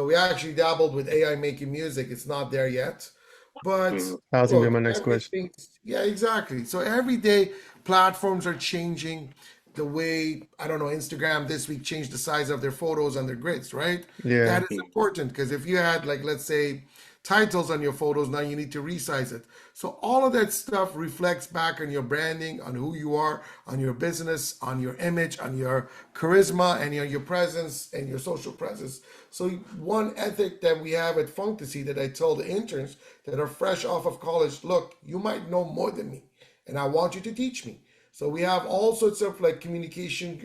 we actually dabbled with AI making music. It's not there yet. But Mhm. That was gonna be look, my next question. everything's, yeah, exactly. So every day platforms are changing the way, I don't know, Instagram this week changed the size of their photos and their grids, right? Yeah. That is important because if you had, like, let's say, titles on your photos, now you need to resize it. So all of that stuff reflects back on your branding, on who you are, on your business, on your image, on your charisma, and your presence and your social presence. So one ethic that we have at Fantasy that I tell the interns that are fresh off of college, look, you might know more than me, and I want you to teach me. So we have all sorts of like communication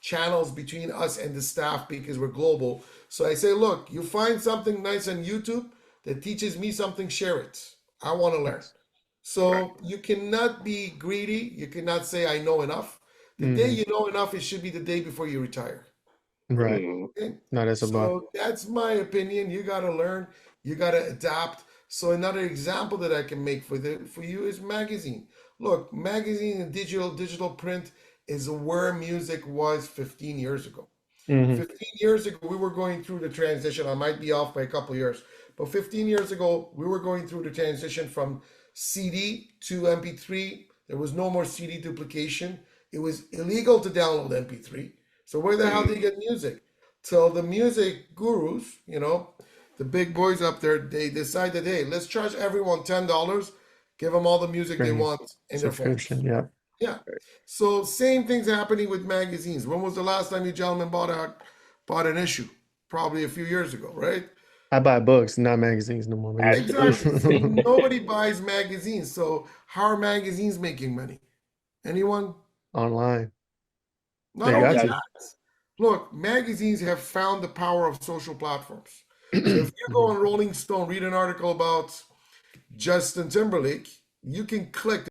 channels between us and the staff because we're global. So I say, look, you find something nice on YouTube that teaches me something, share it. I want to learn. Yes. Right. So you cannot be greedy. You cannot say I know enough. The day Hmm. you know enough, it should be the day before you retire. Right. Mhm. Okay? No, that's about. So that's my opinion. You got to learn. You got to adapt. So another example that I can make for you is magazine. Look, magazine and digital print is where music was 15 years ago. Hmm. 15 years ago, we were going through the transition. I might be off by a couple of years, but 15 years ago, we were going through the transition from CD to MP3. There was no more CD duplication. It was illegal to download MP3. So where the hell did you Mhm. get music? Till the music gurus, the big boys up there, they decided, hey, let's charge everyone $10, give them all the music they Premium want in their subscription. phones. Yeah. Yeah. So same thing's happening with magazines. When was the last time you gentlemen bought an issue? Probably a few years ago, right? I buy books, not magazines no more. But Exactly. So yeah. nobody buys magazines. So how are magazines making money? Anyone? Online. Not They Oh only got yeah. to. that. Look, magazines have found the power of social platforms. So if you go Mhm. on Rolling Stone, read an article about Justin Timberlake, you can click